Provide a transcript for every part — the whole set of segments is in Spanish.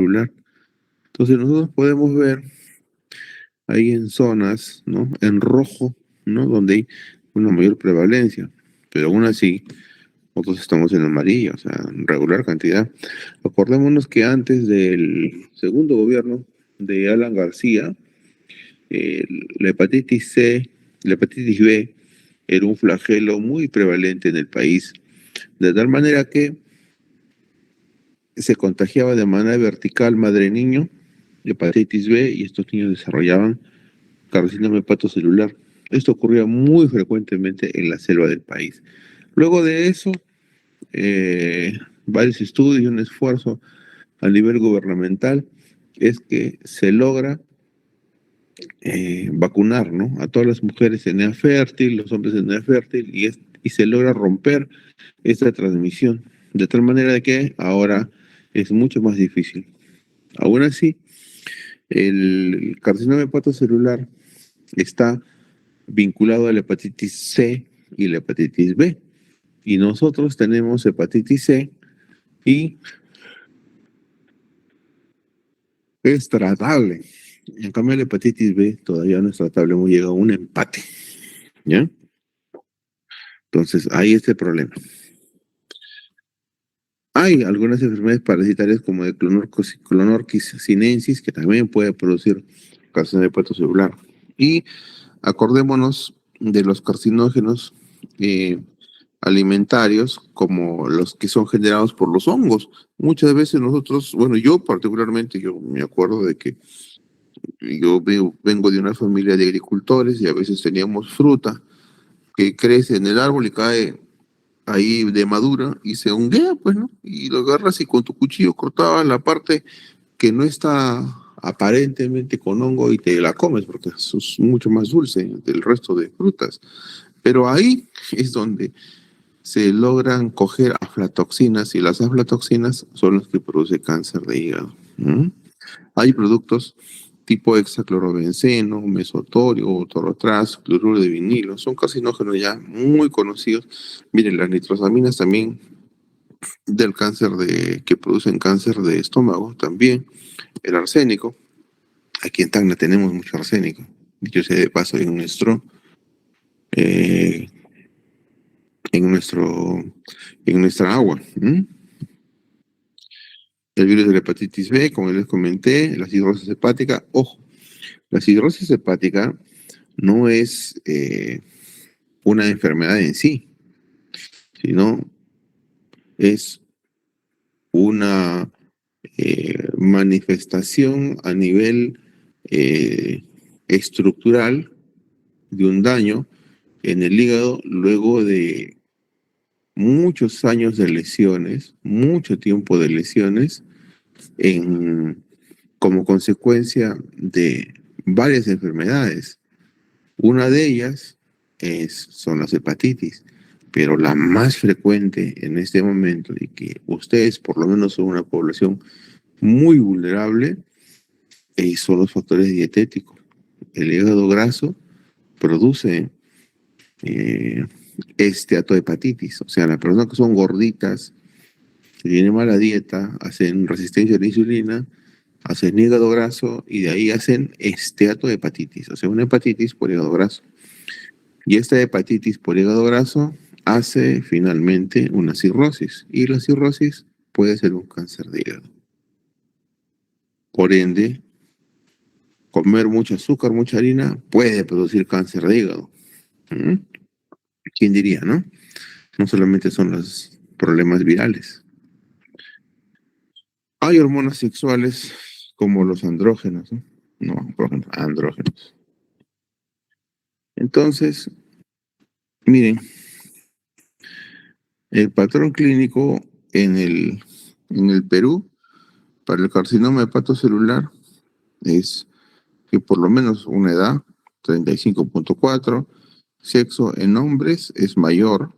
celular. Entonces nosotros podemos ver ahí en zonas, ¿no? En rojo, ¿no? Donde hay una mayor prevalencia, pero aún así nosotros estamos en amarillo, o sea, en regular cantidad. Acordémonos que antes del segundo gobierno de Alan García, la hepatitis C, la hepatitis B era un flagelo muy prevalente en el país, de tal manera que se contagiaba de manera vertical madre-niño, hepatitis B, y estos niños desarrollaban carcinoma hepatocelular. Esto ocurría muy frecuentemente en la selva del país. Luego de eso, varios estudios y un esfuerzo a nivel gubernamental es que se logra vacunar, ¿no? A todas las mujeres en edad fértil, los hombres en edad fértil, y se logra romper esta transmisión, de tal manera de que ahora es mucho más difícil. Aún así, el carcinoma hepatocelular está vinculado a la hepatitis C y la hepatitis B. Y nosotros tenemos hepatitis C y es tratable. En cambio, la hepatitis B todavía no es tratable, hemos llegado a un empate. ¿Ya? Entonces, ahí está el problema. Hay algunas enfermedades parasitarias como el Clonorchis sinensis que también puede producir carcinoma hepatocelular. Y acordémonos de los carcinógenos eh, alimentarios como los que son generados por los hongos. Muchas veces nosotros, bueno, yo particularmente, yo me acuerdo de que vengo de una familia de agricultores y a veces teníamos fruta que crece en el árbol y cae ahí de madura y se honguea, pues, ¿no? Y lo agarras y con tu cuchillo cortabas la parte que no está aparentemente con hongo y te la comes porque eso es mucho más dulce del resto de frutas. Pero ahí es donde se logran coger aflatoxinas y las aflatoxinas son las que producen cáncer de hígado. ¿Mm? Hay productos tipo hexaclorobenceno, mesotorio, torotraz, cloruro de vinilo, son carcinógenos ya muy conocidos. Miren, las nitrosaminas también que producen cáncer de estómago, también el arsénico. Aquí en Tacna tenemos mucho arsénico. Dicho sea de paso, eh, en nuestro, en nuestra agua. ¿Mm? El virus de la hepatitis B, como les comenté, la cirrosis hepática. Ojo, la cirrosis hepática no es una enfermedad en sí, sino es una manifestación a nivel eh, estructural de un daño en el hígado luego de muchos años de lesiones, mucho tiempo de lesiones, en, como consecuencia de varias enfermedades. Una de ellas son las hepatitis, pero la más frecuente en este momento y que ustedes por lo menos son una población muy vulnerable son los factores dietéticos. El hígado graso produce eh, esteatohepatitis, o sea, las personas que son gorditas, que tienen mala dieta, hacen resistencia a la insulina, hacen hígado graso y de ahí hacen esteatohepatitis, o sea, una hepatitis por hígado graso. Y esta hepatitis por hígado graso hace finalmente una cirrosis y la cirrosis puede ser un cáncer de hígado. Por ende, comer mucho azúcar, mucha harina puede producir cáncer de hígado. ¿Mm? ¿Quién diría, no? No solamente son los problemas virales. Hay hormonas sexuales como los andrógenos, ¿no? No, por ejemplo, andrógenos. Entonces, miren, el patrón clínico en el Perú para el carcinoma hepatocelular es que por lo menos una edad, 35.4, sexo en hombres es mayor,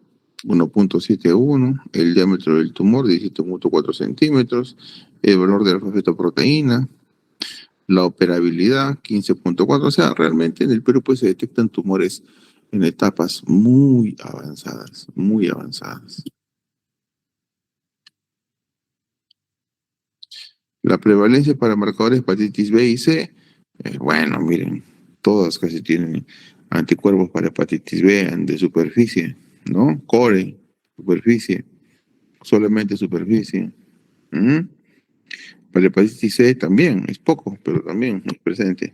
1.71, el diámetro del tumor 17.4 centímetros, el valor de la fetoproteína, la operabilidad 15.4, o sea, realmente en el Perú pues se detectan tumores en etapas muy avanzadas, muy avanzadas. La prevalencia para marcadores de hepatitis B y C, bueno, miren, todas casi tienen anticuerpos para hepatitis B de superficie, ¿no? Core, superficie, solamente superficie. Ujú. Para la hepatitis C también, es poco, pero también es presente.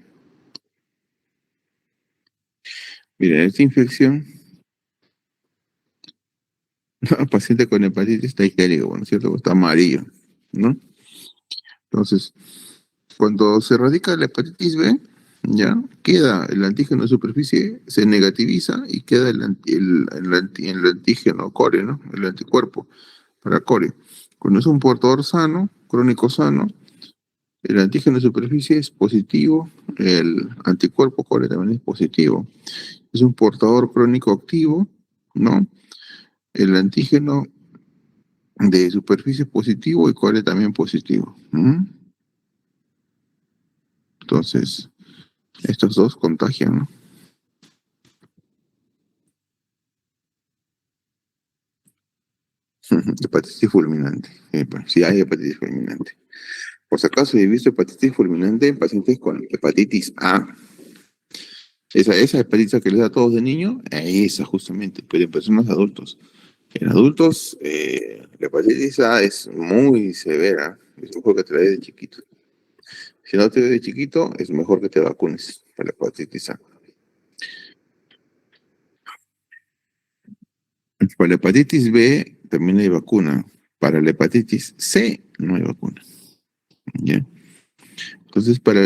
Miren, esta infección, paciente con hepatitis está histérico, bueno, ¿cierto? Está amarillo, ¿no? Entonces, cuando se erradica la hepatitis B, ya queda el antígeno de superficie, se negativiza y queda el antígeno core, ¿no? El anticuerpo para core. Cuando es un portador sano, crónico sano, el antígeno de superficie es positivo, el anticuerpo core también es positivo. Es un portador crónico activo, ¿no? El antígeno de superficie es positivo y core también positivo. Entonces, estos dos contagian, ¿no? Hepatitis fulminante. Sí hay hepatitis fulminante. Por si acaso he visto hepatitis fulminante en pacientes con hepatitis A. Esa hepatitis que les da a todos de niño, esa justamente, pero en personas adultos. En adultos, la hepatitis A es muy severa. Es mejor que te la des de chiquito. Si no te des de chiquito, es mejor que te vacunes para la hepatitis A. Para la hepatitis B también hay vacuna. Para la hepatitis C no hay vacuna. ¿Ya? Entonces, para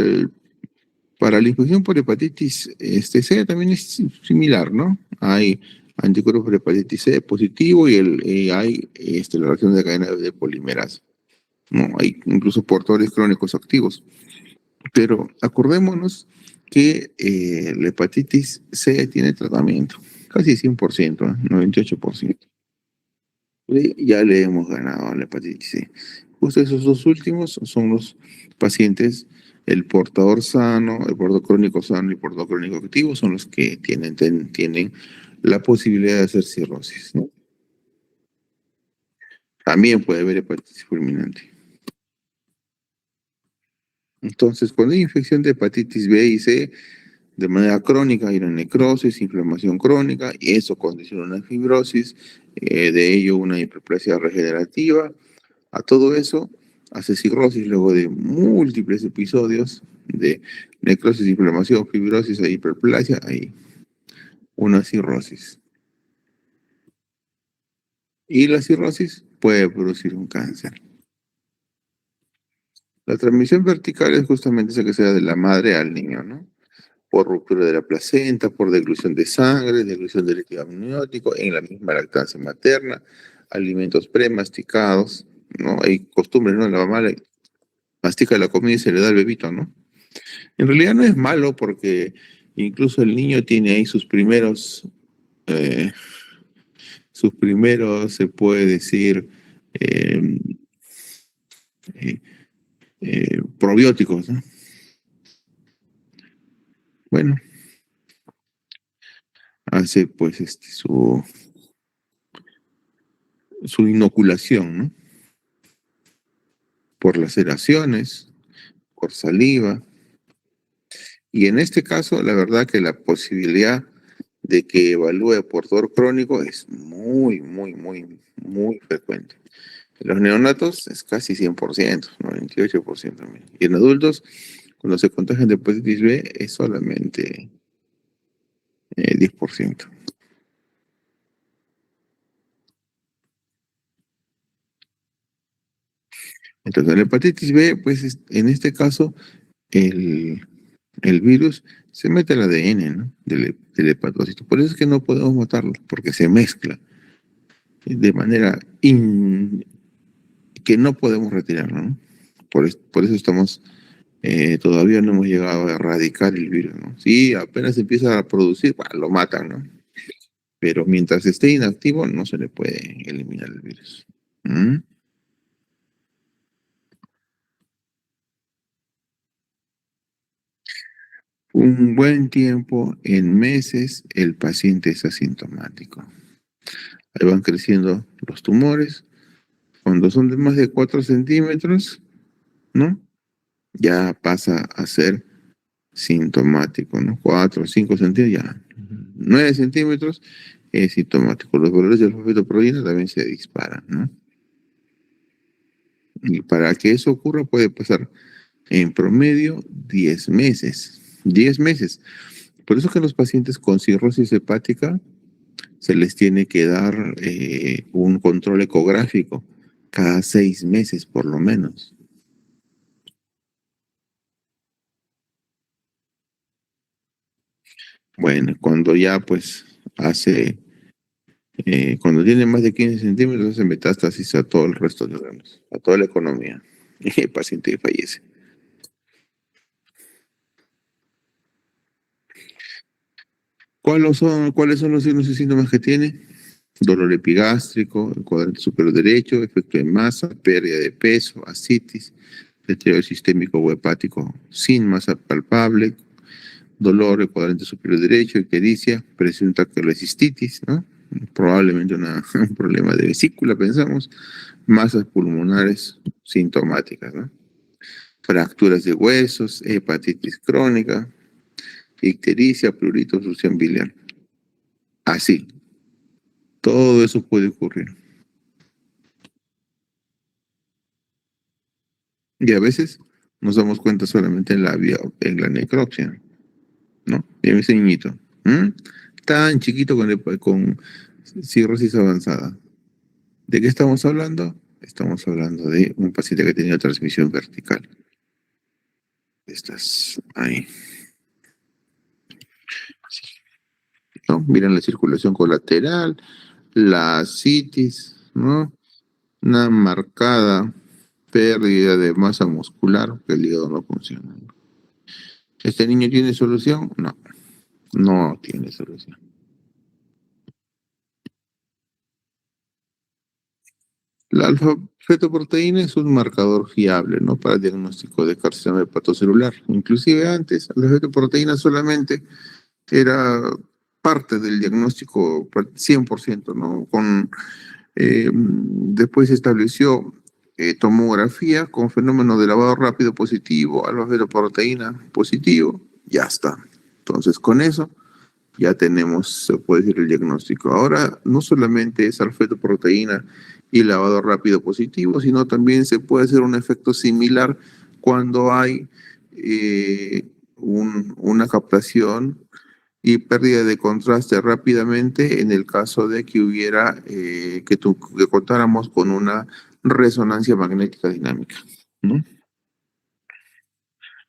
la infección por hepatitis C también es similar, ¿no? Hay anticuerpos por hepatitis C positivo y hay la reacción de cadena de polimerasa, ¿no? Hay incluso portadores crónicos activos. Pero acordémonos que la hepatitis C tiene tratamiento, casi 100%, 98%. Y ya le hemos ganado a la hepatitis C. Justo esos dos últimos son los pacientes, el portador sano, el portador crónico sano y el portador crónico activo son los que tienen la posibilidad de hacer cirrosis, ¿no? También puede haber hepatitis fulminante. Entonces, cuando hay infección de hepatitis B y C, de manera crónica hay una necrosis, inflamación crónica, y eso condiciona una fibrosis, de ello una hiperplasia regenerativa. A todo eso hace cirrosis luego de múltiples episodios de necrosis, inflamación, fibrosis e hiperplasia, hay una cirrosis. Y la cirrosis puede producir un cáncer. La transmisión vertical es justamente esa que se da de la madre al niño, ¿no? Por ruptura de la placenta, por deglución de sangre, deglución de líquido amniótico, en la misma lactancia materna, alimentos premasticados, ¿no? Hay costumbres, ¿no? La mamá le mastica la comida y se le da al bebito, ¿no? En realidad no es malo porque incluso el niño tiene ahí eh, se puede decir, eh, eh, probióticos, ¿no? Bueno, hace pues su inoculación, ¿no? Por laceraciones, por saliva. Y en este caso, la verdad que la posibilidad de que evalúe portador crónico es muy, muy, muy, muy frecuente. En los neonatos es casi 100%, 98%. Y en adultos, cuando se contagian de hepatitis B, es solamente 10%. Entonces, la hepatitis B, pues en este caso, el, el virus se mete al ADN, ¿no? Del hepatocito. Por eso es que no podemos matarlo, porque se mezcla de manera que no podemos retirarlo, ¿no? Por eso estamos, todavía no hemos llegado a erradicar el virus, ¿no? Sí, apenas empieza a producir, bah, lo matan, ¿no? Pero mientras esté inactivo, no se le puede eliminar el virus. ¿Mm? Un buen tiempo, en meses, el paciente es asintomático. Ahí van creciendo los tumores. Cuando son de más de 4 centímetros, ¿no? Ya pasa a ser sintomático, ¿no? 4 o 5 centímetros, ya 9 centímetros es sintomático. Los valores del fosfetoproteína también se disparan, ¿no? Y para que eso ocurra puede pasar en promedio 10 meses. 10 meses. Por eso que a los pacientes con cirrosis hepática se les tiene que dar un control ecográfico cada 6 meses por lo menos. Bueno, cuando ya pues hace, cuando tiene más de 15 centímetros, hace metástasis a todo el resto de órganos, a toda la economía. Y el paciente fallece. ¿Cuáles son los signos y síntomas que tiene? Dolor epigástrico, el cuadrante superior derecho, efecto de masa, pérdida de peso, ascitis, deterioro sistémico o hepático sin masa palpable, dolor del cuadrante superior derecho, ictericia, presunta colecistitis, ¿no? Probablemente un problema de vesícula, pensamos, masas pulmonares sintomáticas, ¿no? Fracturas de huesos, hepatitis crónica, ictericia, prurito, obstrucción biliar. Así, todo eso puede ocurrir. Y a veces nos damos cuenta solamente en la necropsia, ¿no? Y ese niñito, ¿m? Tan chiquito con cirrosis avanzada. ¿De qué estamos hablando? Estamos hablando de un paciente que tenía transmisión vertical. Estás ahí, ¿no? Miran la circulación colateral, la ascitis, ¿no? Una marcada pérdida de masa muscular, que el hígado no funciona. ¿Este niño tiene solución? No, no tiene solución. La alfa-fetoproteína es un marcador fiable, ¿no? Para el diagnóstico de carcinoma hepatocelular. Inclusive antes, la fetoproteína solamente era parte del diagnóstico 100%, ¿no? Después se estableció tomografía con fenómeno de lavado rápido positivo, alfa-fetoproteína positivo, ya está. Entonces, con eso ya tenemos, se puede decir, el diagnóstico. Ahora, no solamente es alfa-fetoproteína y lavado rápido positivo, sino también se puede hacer un efecto similar cuando hay una captación y pérdida de contraste rápidamente en el caso de que hubiera, que contáramos con una resonancia magnética dinámica, ¿no?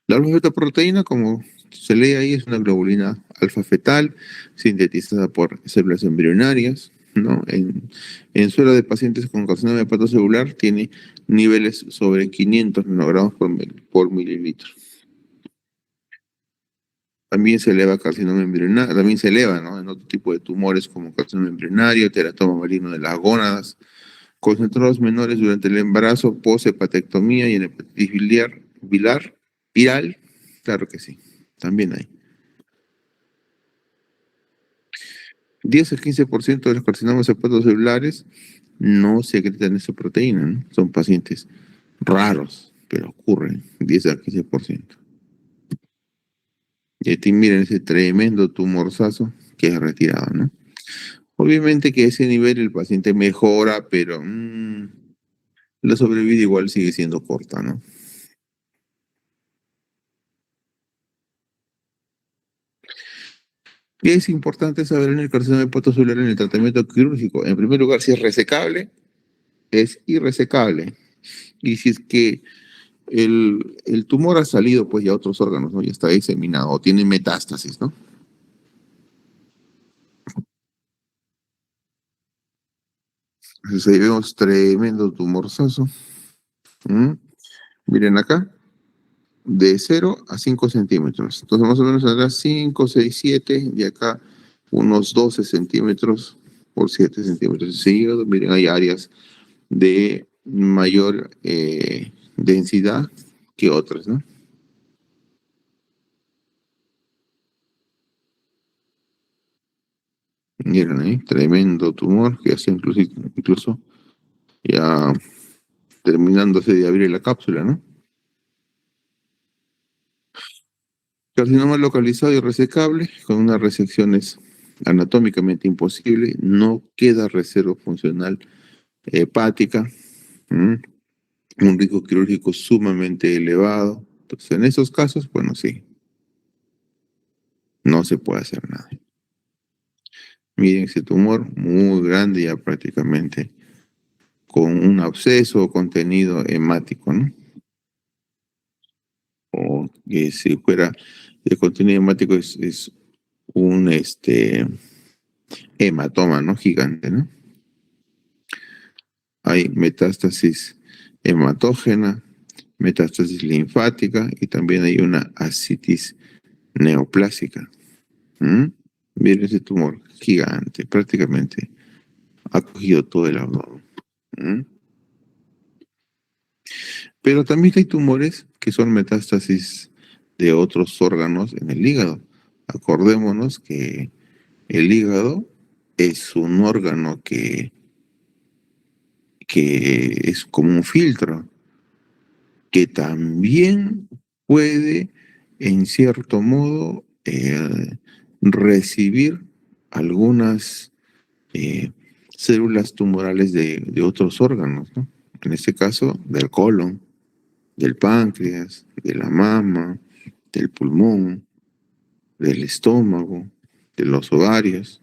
La alfa-fetoproteína, como se lee ahí, es una globulina alfa fetal sintetizada por células embrionarias, ¿no? En suero de pacientes con carcinoma hepatocelular tiene niveles sobre 500 nanogramos por mililitro. También se eleva carcinoma embrionario, también se eleva, ¿no? En otro tipo de tumores como carcinoma embrionario, teratoma maligno de las gónadas, concentrados menores durante el embarazo, poshepatectomía y en hepatitis viral, claro que sí, también hay. 10 al 15% de los carcinomas hepatocelulares no secretan esa proteína, ¿no? Son pacientes raros, pero ocurren 10 al 15%. Y aquí miren ese tremendo tumorzazo que es retirado, ¿no? Obviamente que a ese nivel el paciente mejora, pero la sobrevida igual sigue siendo corta, ¿no? Y es importante saber en el carcinoma hepatocelular en el tratamiento quirúrgico. En primer lugar, si es resecable, es irresecable. Y si es que el tumor ha salido pues ya a otros órganos, ¿no? Ya está diseminado o tiene metástasis, ¿no? Entonces ahí vemos tremendo tumorzazo. ¿Mm? Miren acá, de 0 a 5 centímetros. Entonces más o menos acá 5, 6, 7 y acá unos 12 centímetros por 7 centímetros. Seguido, miren, hay áreas de mayor densidad que otras, ¿no? Miren ahí, tremendo tumor que hace incluso ya terminándose de abrir la cápsula, ¿no? Carcinoma localizado y resecable, con una resección es anatómicamente imposible, no queda reserva funcional hepática, ¿m? Un riesgo quirúrgico sumamente elevado. Entonces, en esos casos, bueno, sí, no se puede hacer nada. Miren ese tumor muy grande ya prácticamente, con un absceso o contenido hemático, ¿no? O que si fuera el contenido hemático es un hematoma, ¿no? Gigante, ¿no? Hay metástasis hematógena, metástasis linfática y también hay una ascitis neoplásica. ¿Mm? Miren ese tumor gigante, prácticamente ha cogido todo el abdomen. ¿Mm? Pero también hay tumores que son metástasis de otros órganos en el hígado. Acordémonos que el hígado es un órgano que es como un filtro, que también puede, en cierto modo, recibir algunas eh, células tumorales de otros órganos, ¿no? En este caso, del colon, del páncreas, de la mama, del pulmón, del estómago, de los ovarios,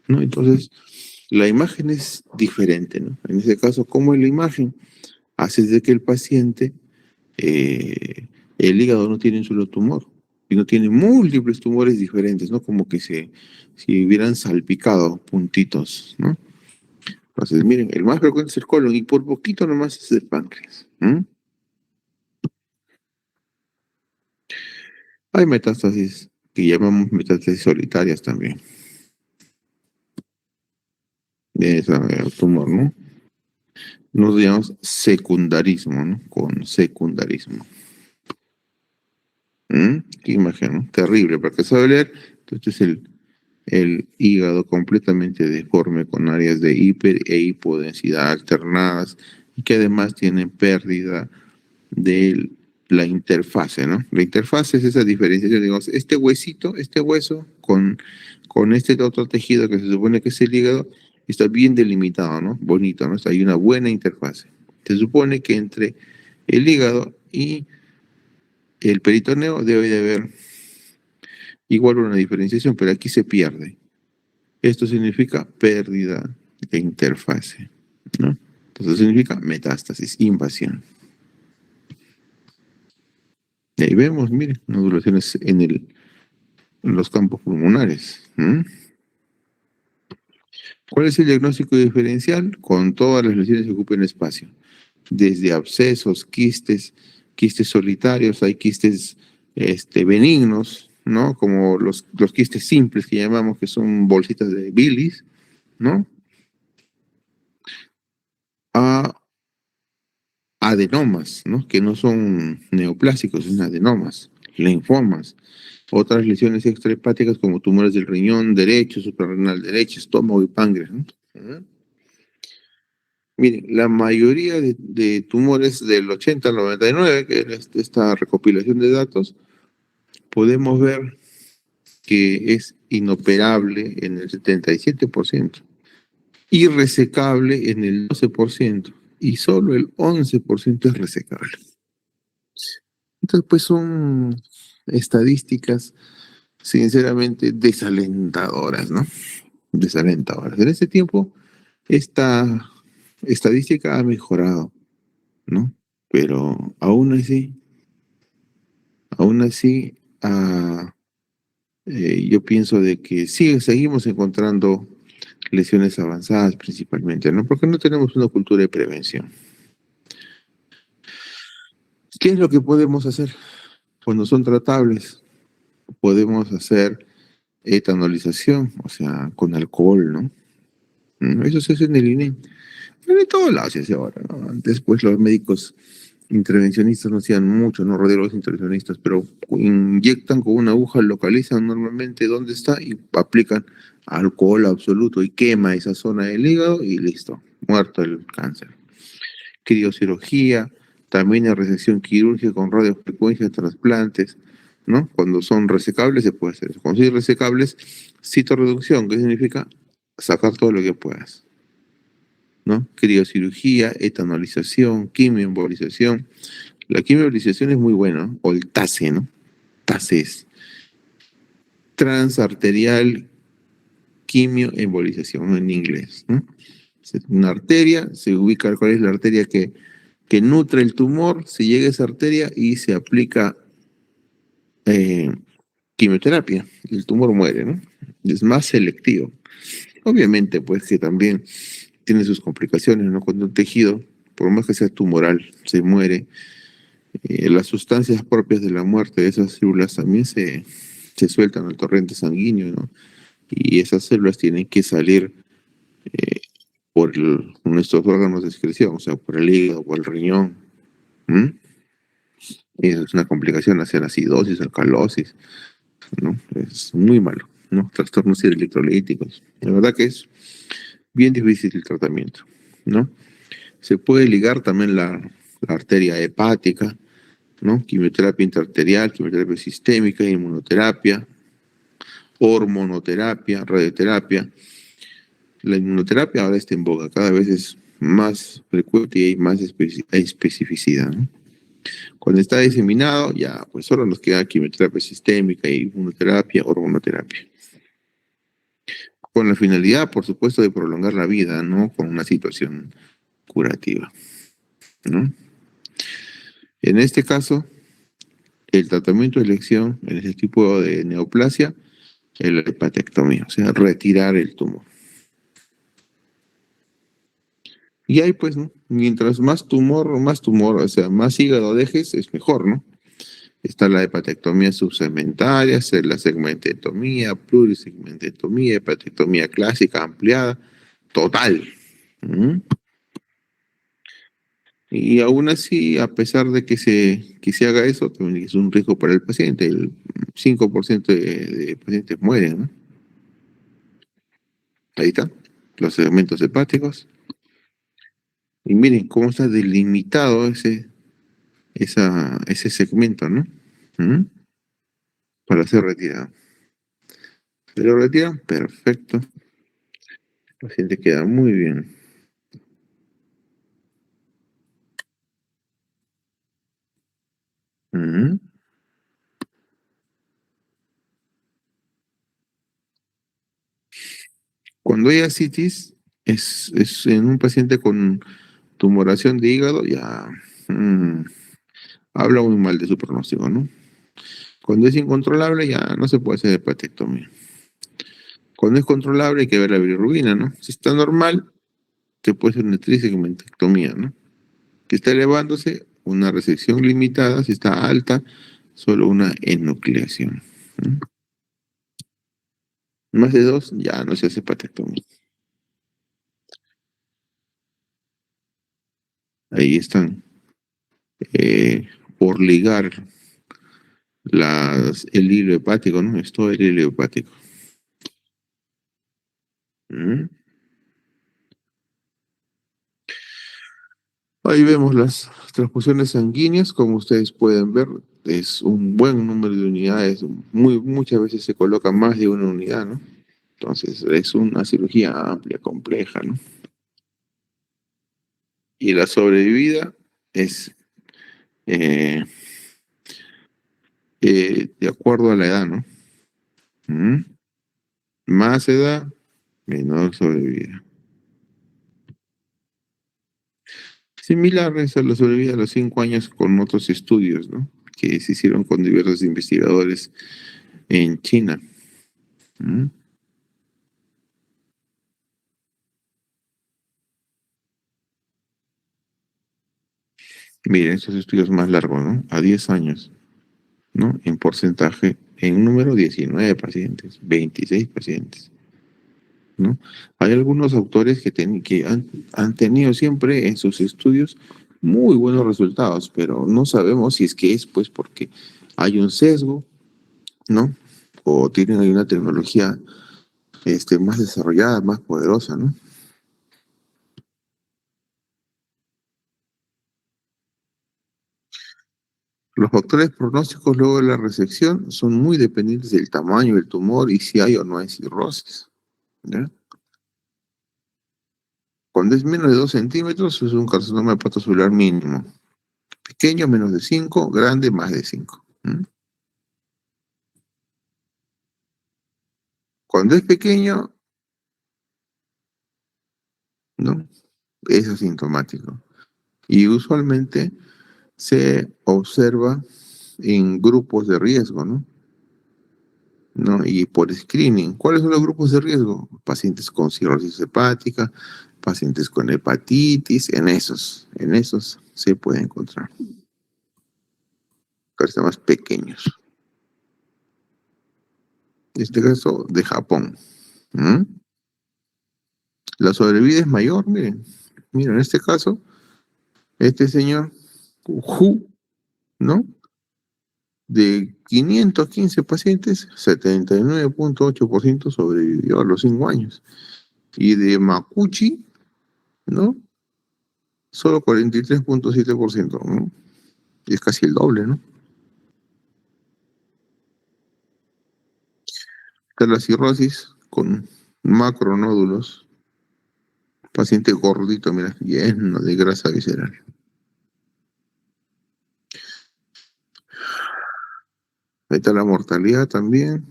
¿no? Entonces, la imagen es diferente, ¿no? En este caso, ¿cómo es la imagen? Hace de que el paciente, eh, el hígado no tiene un solo tumor, sino tiene múltiples tumores diferentes, ¿no? Como que si hubieran salpicado puntitos, ¿no? Entonces, miren, el más frecuente es el colon y por poquito nomás es el páncreas. Hay metástasis que llamamos metástasis solitarias también, de ese tumor, ¿no? Nos llamamos secundarismo, ¿no? Con secundarismo. Qué imagen, ¿no? Terrible, para que sabe leer. Entonces el hígado completamente deforme con áreas de hiper e hipodensidad alternadas y que además tienen pérdida de la interfase, ¿no? La interfase es esa diferenciación, digamos, este hueso con este otro tejido que se supone que es el hígado, está bien delimitado, ¿no? Bonito, ¿no? Hay una buena interfase. Se supone que entre el hígado y el peritoneo debe de haber igual una diferenciación, pero aquí se pierde. Esto significa pérdida de interfase, ¿no? Entonces significa metástasis, invasión. Y ahí vemos, miren, nodulaciones en los campos pulmonares. ¿Cuál es el diagnóstico diferencial? Con todas las lesiones que ocupen espacio. Desde abscesos, quistes solitarios, hay quistes benignos, ¿no? Como los quistes simples que llamamos, que son bolsitas de bilis, ¿no? A adenomas, ¿no? Que no son neoplásicos, son adenomas, linfomas. Otras lesiones extrahepáticas como tumores del riñón derecho, suprarrenal derecho, estómago y páncreas, ¿no? Miren, la mayoría de tumores del 80 al 99, que es esta recopilación de datos, podemos ver que es inoperable en el 77%, irresecable en el 12% y solo el 11% es resecable. Entonces, pues son estadísticas sinceramente desalentadoras, ¿no? Desalentadoras. En este tiempo, esta estadística ha mejorado, ¿no? Pero aún así, yo pienso de que sí, seguimos encontrando lesiones avanzadas principalmente, ¿no? Porque no tenemos una cultura de prevención. ¿Qué es lo que podemos hacer cuando son tratables? Podemos hacer etanolización, o sea, con alcohol, ¿no? Eso se hace en el INE. Pero en todos lados se hace ahora, ¿no? Antes, pues, los médicos intervencionistas no hacían mucho, no radiólogos intervencionistas, pero inyectan con una aguja, localizan normalmente dónde está y aplican alcohol absoluto y quema esa zona del hígado y listo, muerto el cáncer. Criocirugía, también hay resección quirúrgica con radiofrecuencia, trasplantes. ¿no? Cuando son resecables se puede hacer eso. Cuando son irresecables, citorreducción, que significa sacar todo lo que puedas, ¿no? Criocirugía, etanolización, quimioembolización. La quimioembolización es muy buena, ¿no? O el TACE, ¿no? TACE es transarterial quimioembolización en inglés, ¿no? Una arteria, se ubica cuál es la arteria que nutre el tumor, se llega a esa arteria y se aplica eh, quimioterapia. El tumor muere, ¿no? Es más selectivo. Obviamente, pues que también tiene sus complicaciones, ¿no? Cuando un tejido, por más que sea tumoral, se muere, las sustancias propias de la muerte de esas células también se sueltan al torrente sanguíneo, ¿no? Y esas células tienen que salir eh, por nuestros órganos de excreción, o sea, por el hígado, por el riñón. ¿Mm? Y es una complicación hacer acidosis, alcalosis, ¿no? Es muy malo, ¿no? Trastornos electrolíticos. La verdad que es bien difícil el tratamiento, ¿no? Se puede ligar también la arteria hepática, ¿no? Quimioterapia intraarterial, quimioterapia sistémica, inmunoterapia, hormonoterapia, radioterapia. La inmunoterapia ahora está en boga, cada vez es más frecuente y hay más especificidad, ¿no? Cuando está diseminado, ya pues solo nos queda quimioterapia sistémica, inmunoterapia, hormonoterapia. Con la finalidad, por supuesto, de prolongar la vida, ¿no? Con una situación curativa, ¿no? En este caso, el tratamiento de elección en este tipo de neoplasia es la hepatectomía, o sea, retirar el tumor. Y ahí, pues, ¿no? Mientras más tumor, o sea, más hígado dejes, es mejor, ¿no? Está la hepatectomía subsegmentaria, la segmentotomía, plurisegmentotomía, hepatectomía clásica ampliada, total. ¿Mm? Y aún así, a pesar de que se haga eso, también es un riesgo para el paciente. El 5% de pacientes mueren, ¿no? Ahí está, los segmentos hepáticos. Y miren cómo está delimitado ese segmento, ¿no? ¿Mm? Para ser retirado. Se lo retiran, perfecto. El paciente queda muy bien. ¿Mm? Cuando hay ascitis, es en un paciente con tumoración de hígado, ya habla muy mal de su pronóstico, ¿no? Cuando es incontrolable, ya no se puede hacer hepatectomía. Cuando es controlable, hay que ver la bilirrubina, ¿no? Si está normal, se puede hacer una trisegmentectomía, ¿no? Que está elevándose, una resección limitada, si está alta, solo una enucleación. ¿No? Más de dos, ya no se hace hepatectomía. Ahí están, por ligar el hilo hepático, ¿no? Es todo el hilo hepático. ¿Mm? Ahí vemos las transfusiones sanguíneas, como ustedes pueden ver, es un buen número de unidades, muchas veces se coloca más de una unidad, ¿no? Entonces es una cirugía amplia, compleja, ¿no? Y la sobrevida es eh, de acuerdo a la edad, ¿no? ¿Mm? Más edad, menor sobrevida. Similares a la sobrevida a los 5 años con otros estudios, ¿no? Que se hicieron con diversos investigadores en China. ¿Mm? Miren, estos estudios más largos, ¿no? A 10 años, ¿no? En porcentaje, en número 19 pacientes, 26 pacientes, ¿no? Hay algunos autores que han tenido siempre en sus estudios muy buenos resultados, pero no sabemos si es que es pues porque hay un sesgo, ¿no? O tienen ahí una tecnología más desarrollada, más poderosa, ¿no? Los factores pronósticos luego de la resección son muy dependientes del tamaño del tumor y si hay o no hay cirrosis. ¿Ya? Cuando es menos de 2 centímetros es un carcinoma hepatocelular mínimo. Pequeño, menos de 5, grande, más de 5. Cuando es pequeño, ¿no? Es asintomático. Y usualmente se observa en grupos de riesgo, ¿no? ¿No? Y por screening. ¿Cuáles son los grupos de riesgo? Pacientes con cirrosis hepática, pacientes con hepatitis, en esos se puede encontrar carcinomas pequeños. En este caso, de Japón. ¿Mm? La sobrevida es mayor, miren. Miren, en este caso, este señor, Hu, ¿no? De 515 pacientes, 79.8% sobrevivió a los 5 años. Y de Makuchi, ¿no? Solo 43.7%, ¿no? Y es casi el doble, ¿no? Está la cirrosis con macronódulos, paciente gordito, mira, lleno de grasa visceral. Ahí está la mortalidad también.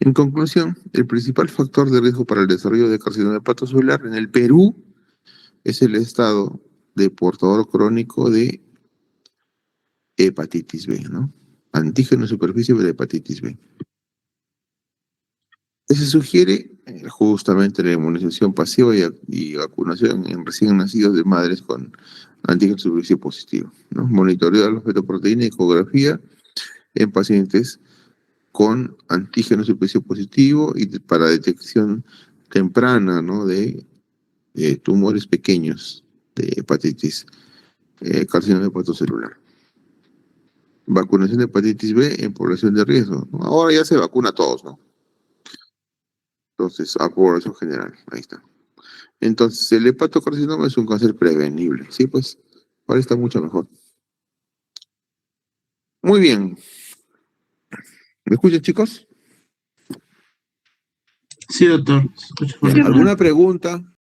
En conclusión, el principal factor de riesgo para el desarrollo de carcinoma hepatocelular en el Perú es el estado de portador crónico de hepatitis B, ¿no? Antígeno de superficie de hepatitis B. Se sugiere justamente la inmunización pasiva y vacunación en recién nacidos de madres con antígeno de superficie positivo, ¿no? Monitorear la fetoproteína y ecografía en pacientes con antígeno de superficie positivo y para detección temprana, ¿no? de tumores pequeños de hepatitis, carcinoma hepatocelular. Vacunación de hepatitis B en población de riesgo, ¿no? Ahora ya se vacuna a todos, ¿no? Entonces, a población general, ahí está. Entonces, el hepatocarcinoma es un cáncer prevenible, ¿sí? Pues, ahora está mucho mejor. Muy bien. ¿Me escuchan, chicos? Sí, doctor. Se escucha Ya, perfectamente. ¿alguna pregunta?